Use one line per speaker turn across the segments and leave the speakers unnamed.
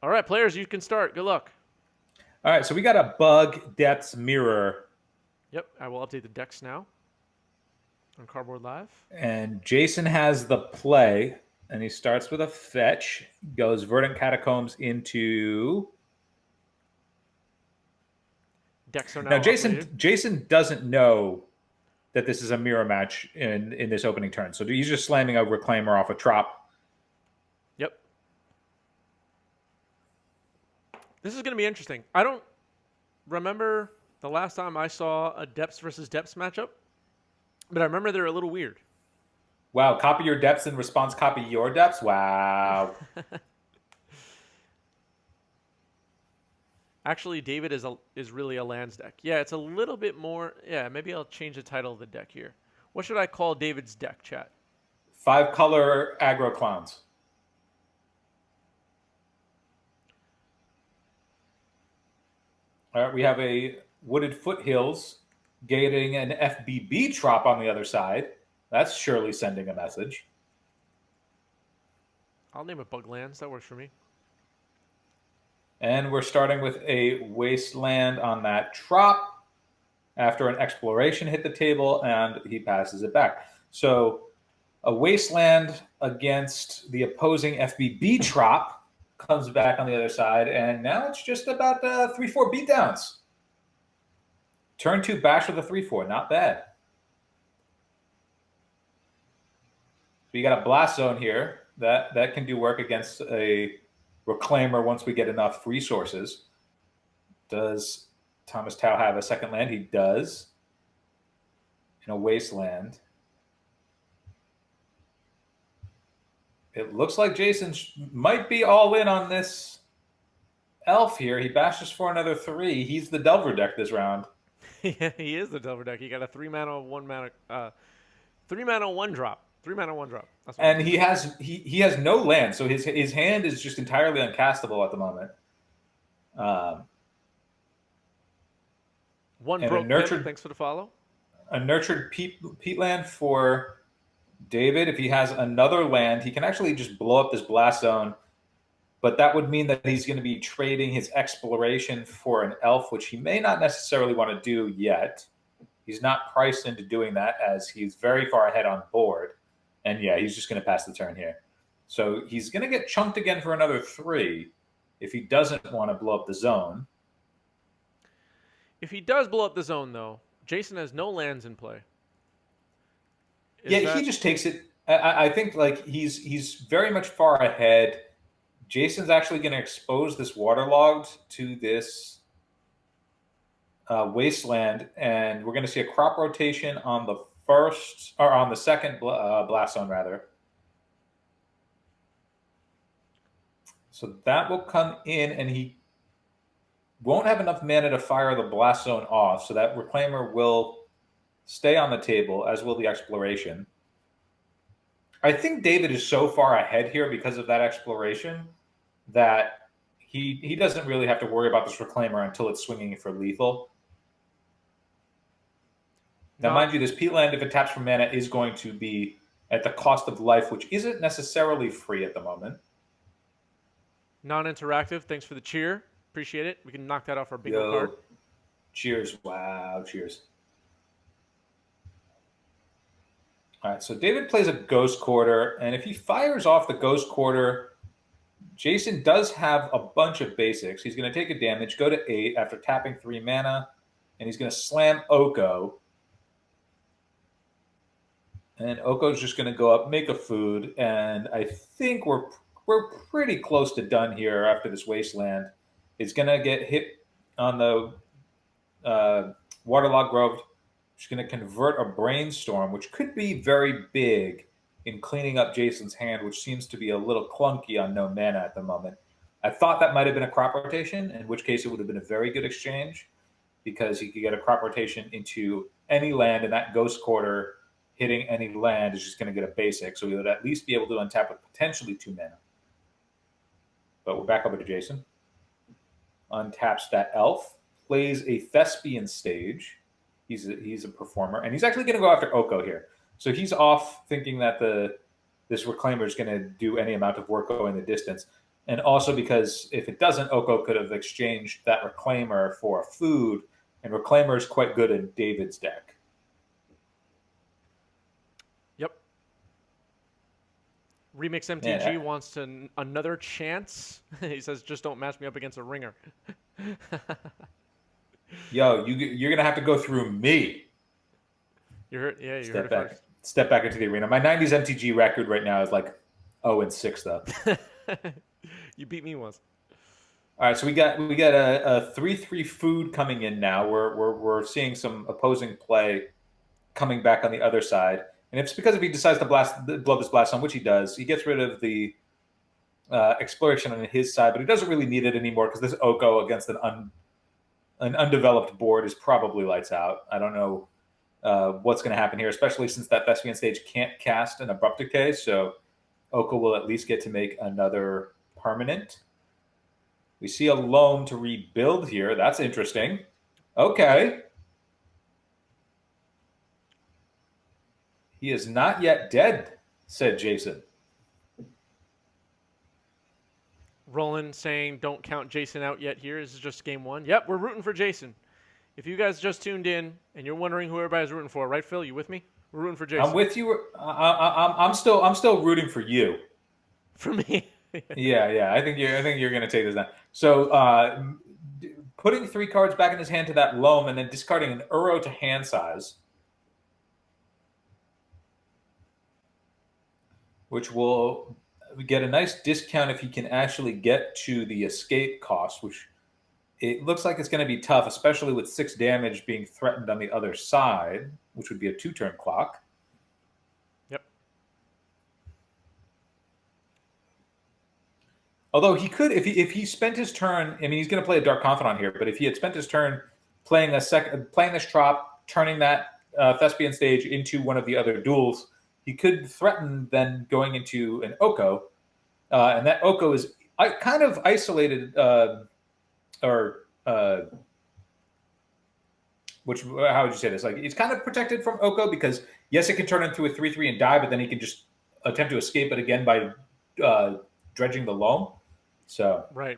All right, players, you can start. Good luck.
All right, so we got a bug depths mirror,
Yep, I will update the decks now on Cardboard Live.
and Jason has the play, and he starts with a fetch, goes Verdant Catacombs into.
Decks are
Now,
now
Jason
updated.
Jason doesn't know that this is a mirror match in this opening turn, so he's just slamming a Reclaimer off a Trop.
Yep. This is going to be interesting. I don't remember the last time I saw a depths versus depths matchup, but I remember they're a little weird.
Wow, copy your depths in response, copy your depths. Wow.
Actually, David is really a lands deck. Yeah, it's a little bit more. Yeah, maybe I'll change the title of the deck here. What should I call David's deck, chat?
5-color aggro clowns. All right, we have a Wooded Foothills getting an FBB Trop on the other side. That's surely sending a message.
I'll name it Buglands. That works for me.
And we're starting with a Wasteland on that Trop after an Exploration hit the table, and he passes it back. So a Wasteland against the opposing FBB Trop comes back on the other side, and now it's just about 3-4 beatdowns. Turn 2 bash with a 3-4, not bad. So you got a Blast Zone here. That can do work against a Reclaimer once we get enough resources. Does Thomas Tao have a second land? He does. In a Wasteland. It looks like Jason might be all in on this elf here. He bashes for another 3. He's the Delver deck this round.
Yeah, he is the Delver deck. He got a 3-mana, 1-mana, 3-mana, 1-drop. 3-mana, 1-drop.
And he has no land, so his hand is just entirely uncastable at the moment.
One broke nurtured. Thanks for the follow.
A nurtured peat land for David. If he has another land, he can actually just blow up this Blast Zone. But that would mean that he's going to be trading his Exploration for an elf, which he may not necessarily want to do yet. He's not priced into doing that as he's very far ahead on board. And yeah, he's just going to pass the turn here. So he's going to get chunked again for another 3 if he doesn't want to blow up the zone.
If he does blow up the zone, though, Jason has no lands in play.
He just takes it. I think like he's very much far ahead. Jason's actually going to expose this waterlogged to this Wasteland, and we're going to see a crop rotation on the first, or on the second Blast Zone, rather. So that will come in, and he won't have enough mana to fire the Blast Zone off, so that Reclaimer will stay on the table, as will the Exploration. I think David is so far ahead here because of that Exploration that he doesn't really have to worry about this Reclaimer until it's swinging for lethal. Now, mind you, this Peatland, if it taps for mana, is going to be at the cost of life, which isn't necessarily free at the moment.
Non-interactive. Thanks for the cheer. Appreciate it. We can knock that off our bingo card.
Cheers. Wow, cheers. All right, so David plays a Ghost Quarter, and if he fires off the Ghost Quarter, Jason does have a bunch of basics. He's going to take a damage, go to 8 after tapping 3 mana, and he's going to slam Oko. And Oko's just going to go up, make a food, and I think we're pretty close to done here after this Wasteland. It's going to get hit on the Waterlogged Grove. It's going to convert a Brainstorm, which could be very big in cleaning up Jason's hand, which seems to be a little clunky on no mana at the moment. I thought that might have been a crop rotation, in which case it would have been a very good exchange because he could get a crop rotation into any land, and that Ghost Quarter hitting any land is just going to get a basic, so we would at least be able to untap with potentially 2 mana. But we're back over to Jason. Untaps that elf, plays a Thespian Stage. He's a performer, and he's actually going to go after Oko here. So he's off thinking that this Reclaimer is going to do any amount of work going the distance. And also because if it doesn't, Oko could have exchanged that Reclaimer for food, and Reclaimer is quite good in David's deck.
Yep. Remix MTG
Man,
wants another chance. He says, just don't match me up against a ringer.
yo, you're gonna have to go through me.
You heard, yeah, you heard
Step
it
back,
first.
step back into the arena. My '90s MTG record right now is like 0-6 though.
You beat me once.
All right, so we got a 3/3 food coming in now. We're seeing some opposing play coming back on the other side, and it's because if he decides to blow this blast on, which he does, he gets rid of the exploration on his side, but he doesn't really need it anymore because this Oko against an undeveloped board is probably lights out. I don't know what's going to happen here, especially since that Thespian stage can't cast an Abrupt Decay, so Oko will at least get to make another permanent. We see a loam to rebuild here. That's interesting. Okay. He is not yet dead, said Jason.
Roland saying, don't count Jason out yet here. This is just game one. Yep, we're rooting for Jason. If you guys just tuned in and you're wondering who everybody's rooting for, right, Phil? You with me? We're rooting for Jason.
I'm with you. I'm still rooting for you.
For me.
Yeah. I think you're going to take this down. So putting 3 cards back in his hand to that loam and then discarding an Uro to hand size, which will get a nice discount if he can actually get to the escape cost, which it looks like it's going to be tough, especially with 6 damage being threatened on the other side, which would be a 2-turn clock.
Yep.
Although he could, if he spent his turn, I mean, he's going to play a Dark Confidant here, but if he had spent his turn playing this Trop, turning that Thespian stage into one of the other duels, he could threaten then going into an Oko, and that Oko is kind of isolated, which, how would you say this? Like, it's kind of protected from Oko because, yes, it can turn into a 3/3 and die, but then he can just attempt to escape it again by dredging the loam. So
Right.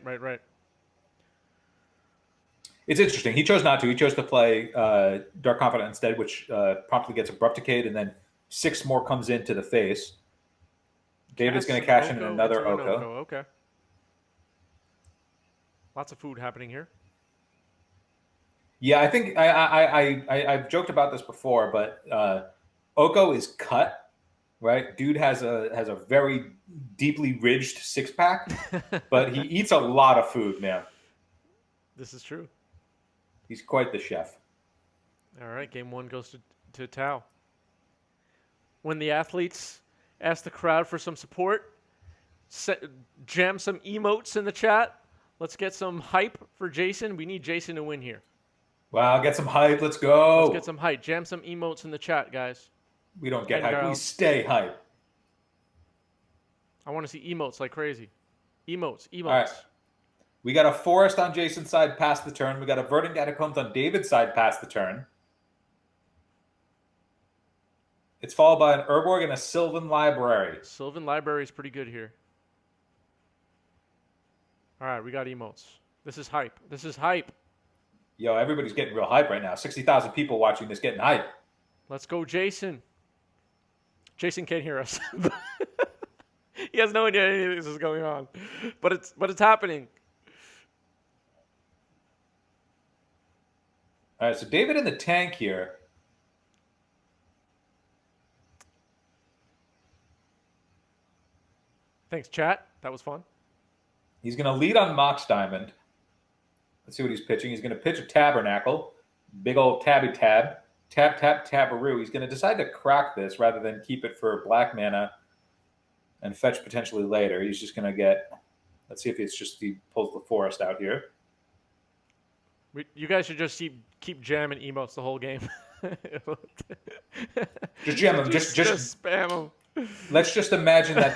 it's interesting. He chose not to. He chose to play Dark Confidant instead, which promptly gets Abrupt Decayed, and then 6 more comes into the face. David's going to cash in another Oko.
Okay. Lots of food happening here.
Yeah, I think I've joked about this before, but Oko is cut, right? Dude has a very deeply ridged 6-pack, but he eats a lot of food, man.
This is true.
He's quite the chef.
All right, game one goes to Tao. When the athletes ask the crowd for some support, jam some emotes in the chat. Let's get some hype for Jason. We need Jason to win here.
Wow, get some hype. Let's go.
Let's get some hype. Jam some emotes in the chat, guys.
We don't get hype. We stay hype.
I want to see emotes like crazy. Emotes.
All right. We got a Forest on Jason's side past the turn. We got a Verdant Catacombs on David's side past the turn. It's followed by an Urborg and a Sylvan Library.
Sylvan Library is pretty good here. All right, we got emotes. This is hype.
Yo, everybody's getting real hype right now. 60,000 people watching this getting hype.
Let's go, Jason. Jason can't hear us. He has no idea any of this is going on. But it's happening.
All right, so David in the tank here.
Thanks, chat. That was fun.
He's going to lead on Mox Diamond. Let's see what he's pitching. He's going to pitch a Tabernacle. Big old tabby tab. Tap, tabaroo. He's going to decide to crack this rather than keep it for black mana and fetch potentially later. He's just going to get... Let's see if it's just he pulls the Forest out here.
You guys should just keep jamming emotes the whole game.
Just jam them. Just
spam them.
Let's just imagine that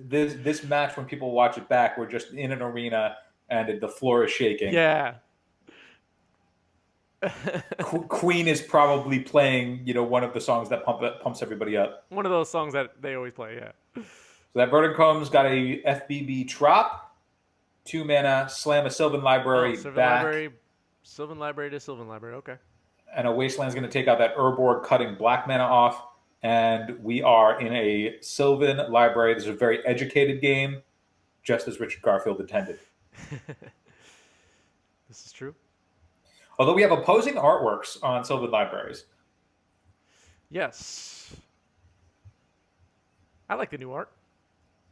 this match, when people watch it back, we're just in an arena and the floor is shaking.
Yeah.
Queen is probably playing, one of the songs that pumps everybody up.
One of those songs that they always play, yeah.
So that Verdant Comb's got a FBB Trop, 2 mana, slam a Sylvan Library back,
Sylvan Library to Sylvan Library. Okay.
and a Wasteland's going to take out that Urborg, cutting black mana off. And we are in a Sylvan Library. This is a very educated game, just as Richard Garfield intended.
This is true.
Although we have opposing artworks on Sylvan Libraries.
Yes. I like the new art.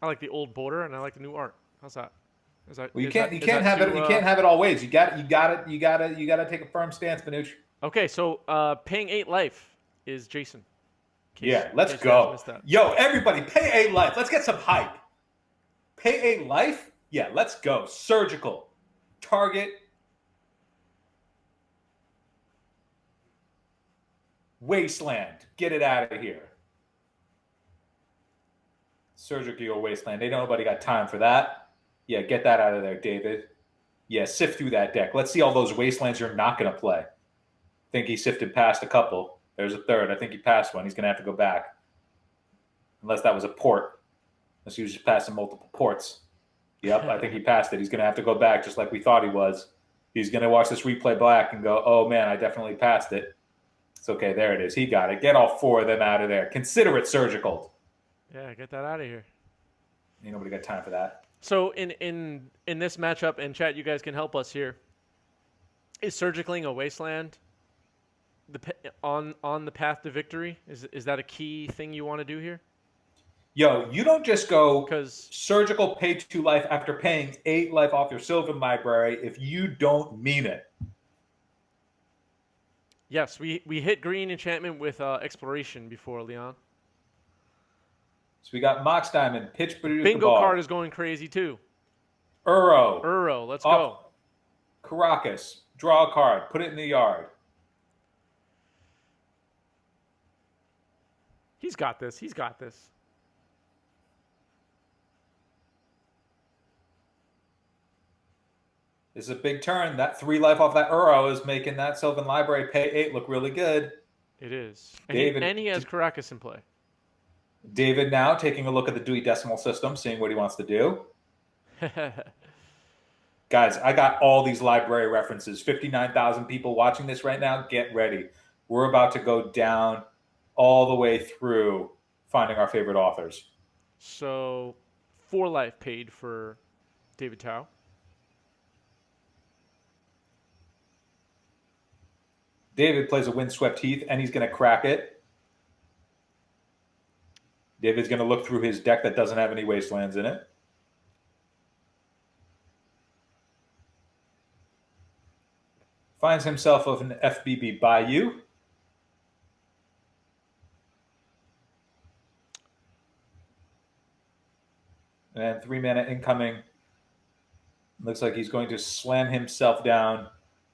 I like the old border, and I like the new art. How's that?
Well, you can't have it all ways. You got to take a firm stance, Manuch.
Okay, so paying 8 life is Jason.
Yeah, let's go. Yo, everybody, pay 8 life. Let's get some hype. Pay 8 life? Yeah, let's go. Surgical. Target. Wasteland. Get it out of here. Surgical Wasteland. Ain't nobody got time for that. Yeah, get that out of there, David. Yeah, sift through that deck. Let's see all those Wastelands you're not going to play. Think he sifted past a couple. There's a third. I think he passed one. He's going to have to go back. Unless that was a port. Unless he was just passing multiple ports. Yep, I think he passed it. He's going to have to go back just like we thought he was. He's going to watch this replay back and go, oh, man, I definitely passed it. It's okay. There it is. He got it. Get all 4 of them out of there. Consider it surgical.
Yeah, get that out of here.
Ain't nobody got time for that.
So in this matchup, and chat, you guys can help us here. Is surgicaling a Wasteland on the path to victory? Is that a key thing you want to do here?
Yo, you don't just go
because
surgical pay 2 life after paying 8 life off your Sylvan Library if you don't mean it.
Yes, we hit green enchantment with exploration before, Leon.
So we got Mox Diamond, pitch produce
Bingo
the ball.
card is going crazy too.
Uro,
let's go.
Caracas, draw a card, put it in the yard.
He's got this. He's got this.
This is a big turn. That 3 life off that Uro is making that Sylvan Library pay 8 look really good.
It is. And he has Caracas in play.
David now taking a look at the Dewey Decimal System, seeing what he wants to do. Guys, I got all these library references. 59,000 people watching this right now. Get ready. We're about to go down all the way through finding our favorite authors.
So 4 life paid for David Tao.
David plays a Windswept Heath, and he's going to crack it. David's going to look through his deck that doesn't have any Wastelands in it. Finds himself with an FBB Bayou. And 3 mana incoming. Looks like he's going to slam himself down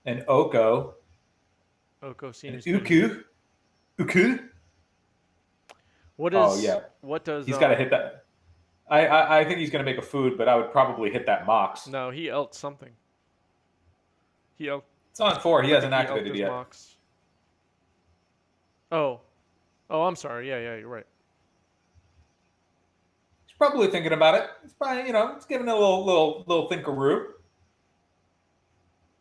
an Oko.
Oko seems
Uku.
What is?
Oh yeah.
What does?
He's got to hit that. I think he's going to make a food, but I would probably hit that Mox.
No, he elked something. He elked.
It's on 4. He hasn't activated yet.
Mox. Oh, I'm sorry. Yeah, you're right.
He's probably thinking about it. It's probably, it's giving it a little thinkaroo.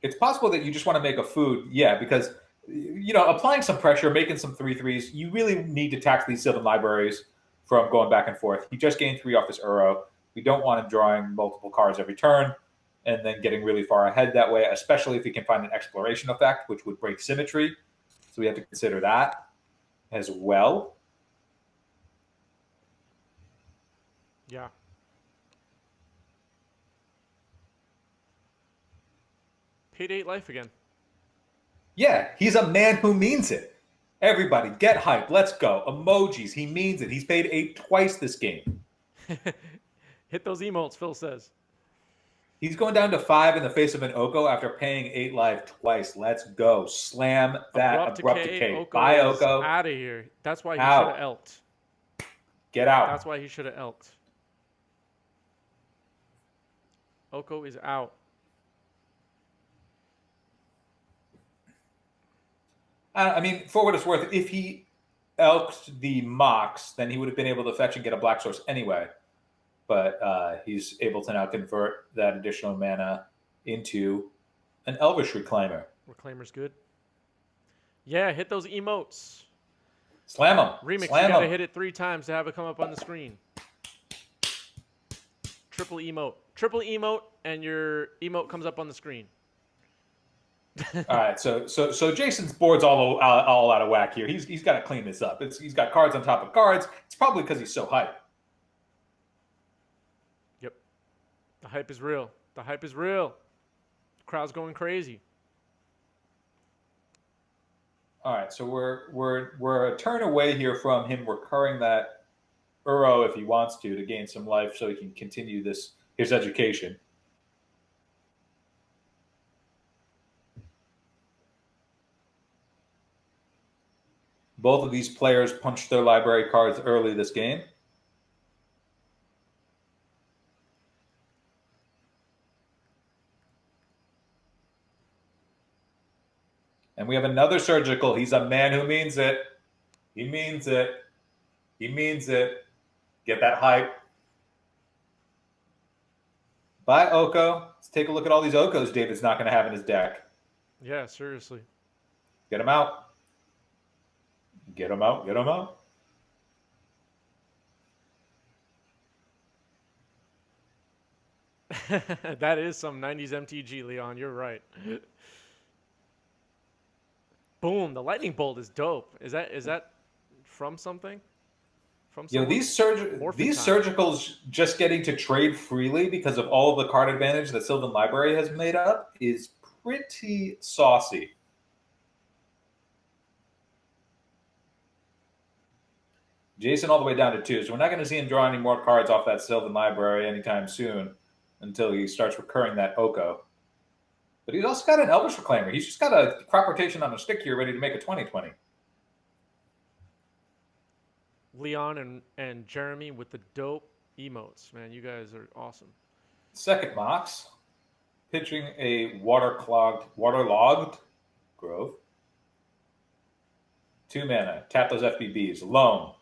It's possible that you just want to make a food, yeah, because applying some pressure, making some 3/3s, you really need to tax these Sylvan Libraries from going back and forth. He just gained 3 off his Uro. We don't want him drawing multiple cards every turn and then getting really far ahead that way, especially if he can find an exploration effect, which would break symmetry. So we have to consider that as well.
Yeah. Paid 8 life again.
Yeah, he's a man who means it. Everybody, get hype. Let's go. Emojis. He means it. He's paid 8 twice this game.
Hit those emotes, Phil says.
He's going down to 5 in the face of an Oko after paying 8 life twice. Let's go. Slam that Abrupt Decay. Bye, Oko.
Out of here. That's why he should have elked.
Get out.
That's why he should have elked. Oko is out.
I mean, for what it's worth, if he elked the Mox, then he would have been able to fetch and get a black source anyway. but he's able to now convert that additional mana into an Elvish Reclaimer.
Reclaimer's good. Yeah, hit those emotes.
Slam him.
Remix,
Slam
you gotta
him.
hit it 3 times to have it come up on the screen. Triple emote. Triple emote, and your emote comes up on the screen.
All right, so Jason's board's all out of whack here. He's got to clean this up. He's got cards on top of cards. It's probably because he's so hyped.
Yep. The hype is real. The hype is real. The crowd's going crazy.
All right, so we're a turn away here from him recurring that Uro if he wants to gain some life, so he can continue his education. Both of these players punched their library cards early this game. And we have another surgical. He's a man who means it. He means it. He means it. Get that hype. Bye, Oko. Let's take a look at all these Okos David's not going to have in his deck.
Yeah, seriously.
Get him out. Get him out. Get him out.
That is some 90s MTG, Leon. You're right. Boom, the lightning bolt is dope. Is that from something? From
Yo,
someone?
these
Morphin time.
surgicals just getting to trade freely because of all of the card advantage that Sylvan Library has made up is pretty saucy. Jason all the way down to 2, so we're not going to see him draw any more cards off that Sylvan Library anytime soon until he starts recurring that Oko. But he's also got an Elvish Reclaimer. He's just got a crop rotation on a stick here ready to make a 20/20.
Leon and Jeremy with the dope emotes. Man, you guys are awesome.
Second Mox, pitching a waterlogged Grove. 2 mana. Tap those FBBs. Loam.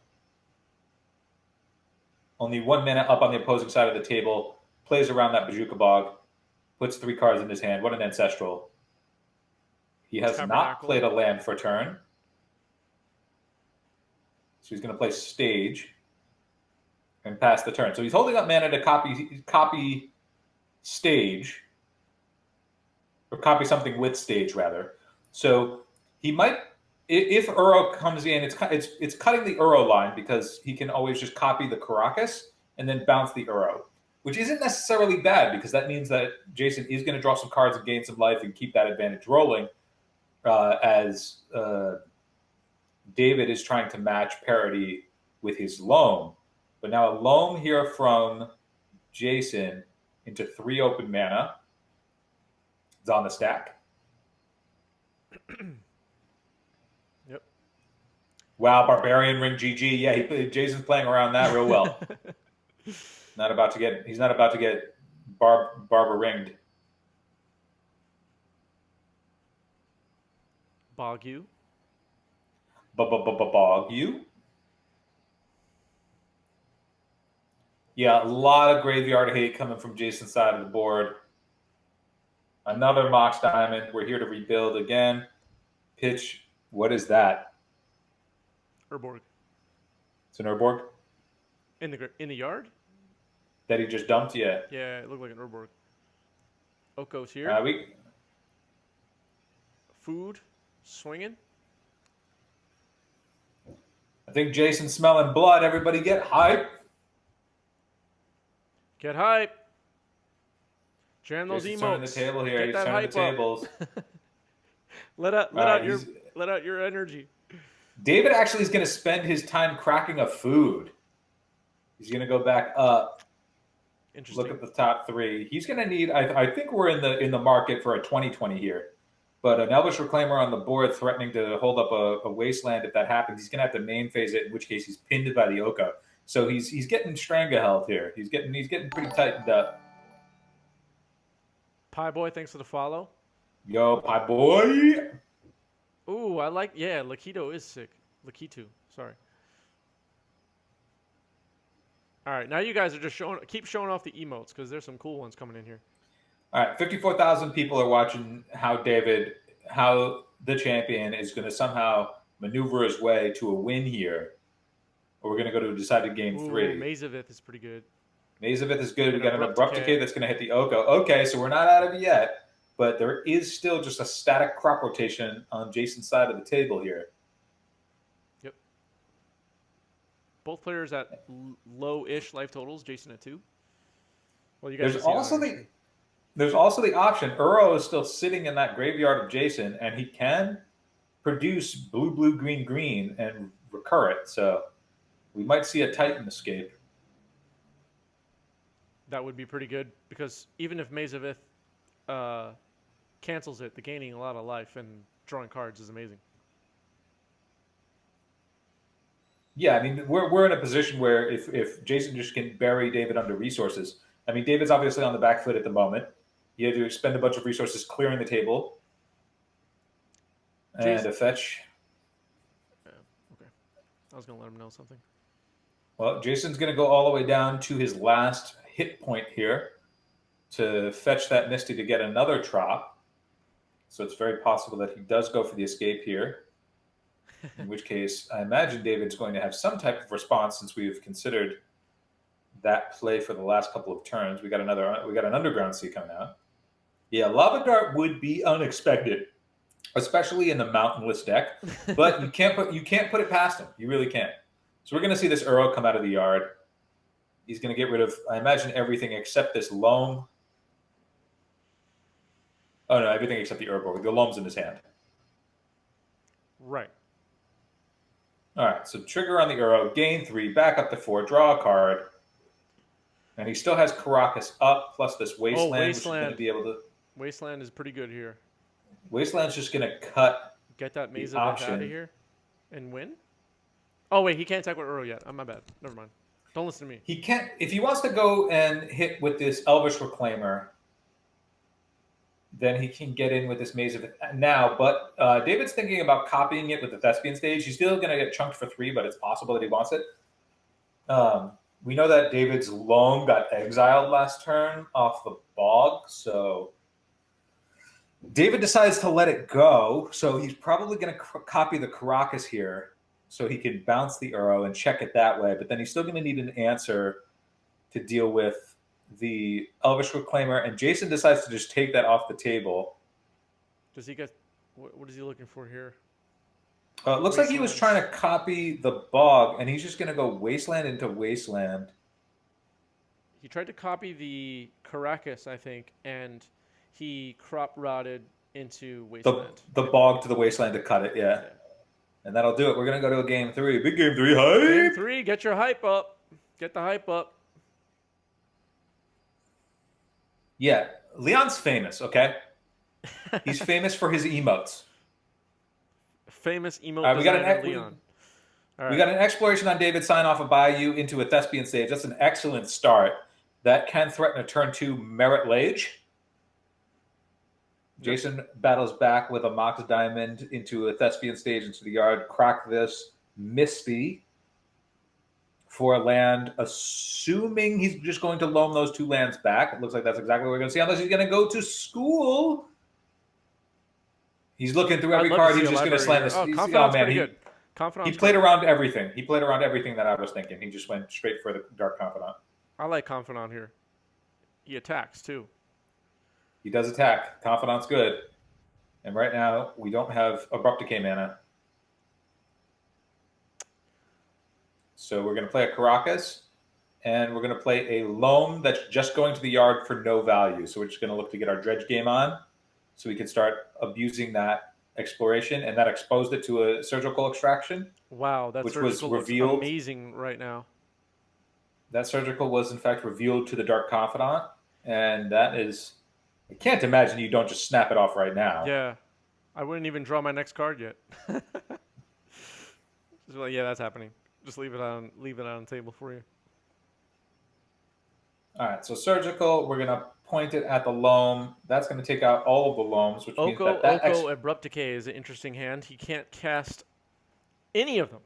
Only 1 mana up on the opposing side of the table. Plays around that Bajuka Bog. Puts 3 cards in his hand. What an Ancestral. He has not
Tabernacle.
played a land for turn. So he's going to play Stage and pass the turn. So he's holding up mana to copy Stage, or copy something with Stage, rather. So he might, if Uro comes in, it's cutting the Uro line because he can always just copy the Caracas and then bounce the Uro, which isn't necessarily bad because that means that Jason is going to draw some cards and gain some life and keep that advantage rolling as David is trying to match parity with his Loam. But now a Loam here from Jason into 3 open mana. It's on the stack.
Yep.
Wow, Barbarian Ring GG. Yeah, Jason's playing around that real well. He's not about to get Barber ringed.
Bog you.
Bog you. Yeah, a lot of graveyard hate coming from Jason's side of the board. Another Mox Diamond. We're here to rebuild again. Pitch. What is that?
Urborg.
It's an Urborg
In the yard?
that he just dumped. Yeah.
Yeah, it looked like an Urborg. Oko's here. Food. Swinging.
I think Jason's smelling blood. Everybody get hype.
Get hype. Jam those
Jason's
emotes.
turning the table here.
Get
He's
that
turning
hype
the tables.
let out your energy.
David actually is going to spend his time cracking a food. He's going to go back up.
Interesting.
Look at the top 3. He's going to need. I think we're in the market for a 20/20 here. But an Elvish Reclaimer on the board threatening to hold up a wasteland if that happens. He's going to have to main phase it, in which case he's pinned by the Oko. So he's getting Stranglehold here. He's getting pretty tightened up.
Pie Boy, thanks for the follow.
Yo, Pie Boy.
Ooh, I like. Yeah, Lakitu is sick. Lakitu, sorry. All right, now you guys are just keep showing off the emotes because there's some cool ones coming in here.
All right, 54,000 people are watching how the champion, is going to somehow maneuver his way to a win here. Or we're going to go to a decided game
Ooh,
3.
Mazavith is pretty good.
Mazavith is good. We
An
got an
Abrupt
Abrupt
Decay.
Decay that's going to hit the Oko. Okay, so we're not out of it yet, but there is still just a static crop rotation on Jason's side of the table here.
Yep. Both players at low-ish life totals. Jason at 2. Well, you guys
There's also the option. Uro is still sitting in that graveyard of Jason, and he can produce blue, blue, green, green, and recur it. So we might see a Titan escape.
That would be pretty good because even if Mazavith cancels it, the gaining a lot of life and drawing cards is amazing.
Yeah, I mean, we're in a position where if Jason just can bury David under resources, I mean, David's obviously on the back foot at the moment. He had to expend a bunch of resources clearing the table. And a fetch.
Yeah, okay. I was going to let him know something.
Well, Jason's going to go all the way down to his last hit point here to fetch that Misty to get another Trop. So it's very possible that he does go for the escape here. In which case, I imagine David's going to have some type of response since we've considered that play for the last couple of turns. We got an Underground Sea coming out. Yeah, Lava Dart would be unexpected, especially in the mountainless deck. But you can't put it past him. You really can't. So we're going to see this Uro come out of the yard. He's going to get rid of, I imagine, everything except this loam. Oh no, everything except the Urborg. The loam's in his hand.
Right.
All right, so trigger on the Uro, gain 3, back up to 4, draw a card. And he still has Caracas up, plus this Wasteland, which is going to be able to...
Wasteland is pretty good here.
Wasteland's just going to cut
Get that Mazavith
option
out of here and win? Oh, wait, he can't attack with Uro yet. Oh, my bad. Never mind. Don't listen to me.
He can't... If he wants to go and hit with this Elvish Reclaimer, then he can get in with this Mazavith now. But David's thinking about copying it with the Thespian stage. He's still going to get chunked for 3, but it's possible that he wants it. We know that David's loam got exiled last turn off the bog, so David decides to let it go. So he's probably going to copy the Caracas here so he can bounce the Uro and check it that way. But then he's still going to need an answer to deal with the Elvish Reclaimer, and Jason decides to just take that off the table.
Does he get... What is he looking for here?
It looks like he was trying to copy the bog, and he's just going to go Wasteland into Wasteland.
He tried to copy the Caracas, I think, and he crop rotted into Wasteland.
The bog to the Wasteland to cut it, yeah. And that'll do it. We're going to go to a game 3. Big game 3, hype!
Game 3, get your hype up. Get the hype up.
Yeah, Leon's famous, okay? He's famous for his emotes.
Famous emote designer Leon.
We got an exploration on David, sign off a Bayou into a Thespian stage. That's an excellent start. That can threaten a turn 2 Merit Lage. Jason battles back with a Mox Diamond into a Thespian stage into the yard. Crack this Misty for a land, assuming he's just going to loam those 2 lands back. It looks like that's exactly what we're going to see, unless he's going to go to school. He's looking through every card. He's just going to slam this.
Oh, Confidant's pretty good.
He played around everything. He played around everything that I was thinking. He just went straight for the Dark Confidant.
I like Confidant here. He attacks, too.
He does attack. Confidant's good. And right now, we don't have Abrupt Decay mana. So we're going to play a Caracas, and we're going to play a loam that's just going to the yard for no value. So we're just going to look to get our dredge game on so we can start abusing that exploration, and that exposed it to a surgical extraction.
Wow, that surgical looks amazing right now.
That surgical was, in fact, revealed to the Dark Confidant, and that is... I can't imagine you don't just snap it off right now.
Yeah. I wouldn't even draw my next card yet. Just like, yeah, that's happening. Just leave it on the table for you.
All right, so surgical, we're going to point it at the loam. That's going to take out all of the loams, which means that
Oko Abrupt Decay is an interesting hand. He can't cast any of them.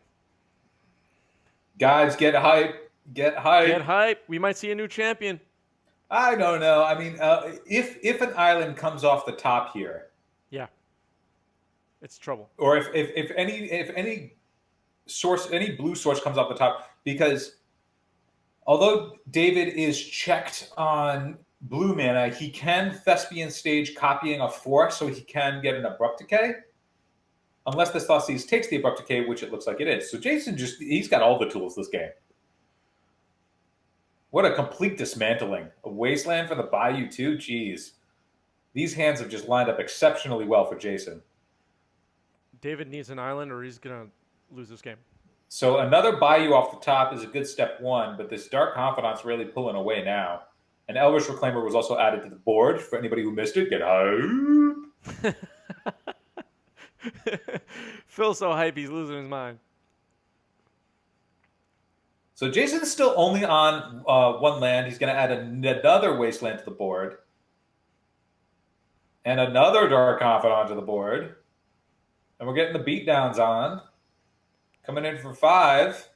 Guys, get hype. Get hype.
Get hype. We might see a new champion.
I don't know. I mean, if an island comes off the top here,
Yeah. It's trouble.
or if any source, any blue source comes off the top, because although David is checked on blue mana, he can Thespian Stage copying a force, so he can get an Abrupt Decay. Unless this Thoughtseize takes the Abrupt Decay, which it looks like it is. So Jason he's got all the tools this game. What a complete dismantling. A Wasteland for the Bayou too? Jeez. These hands have just lined up exceptionally well for Jason.
David needs an island or he's going to lose this game.
So another Bayou off the top is a good step one, but this Dark Confidant's really pulling away now. An Elvish Reclaimer was also added to the board. For anybody who missed it, get hype.
Phil's so hype, he's losing his mind.
So Jason's still only on one land. He's going to add another Wasteland to the board. And another Dark Confidant to the board. And we're getting the beatdowns on. Coming in for 5.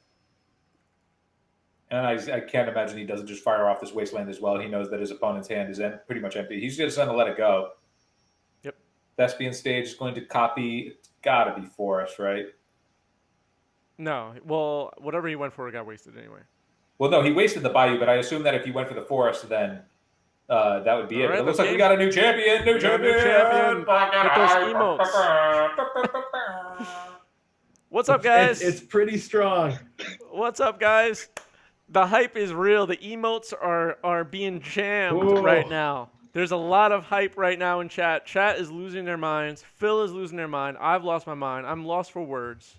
And I can't imagine he doesn't just fire off this Wasteland as well. He knows that his opponent's hand is pretty much empty. He's just going to let it go.
Yep.
Thespian Stage is going to copy. It's got to be Forest, right?
No. Well, whatever he went for got wasted anyway.
Well, no, he wasted the Bayou, but I assume that if he went for the Forest, then that would be it.
Right,
But it looks like we got a new champion. New champion.
Get those emotes. What's up, guys?
It's pretty strong.
What's up, guys? The hype is real. The emotes are being jammed
Ooh.
right now. There's a lot of hype right now in chat. Chat is losing their minds. Phil is losing their mind. I've lost my mind. I'm lost for words.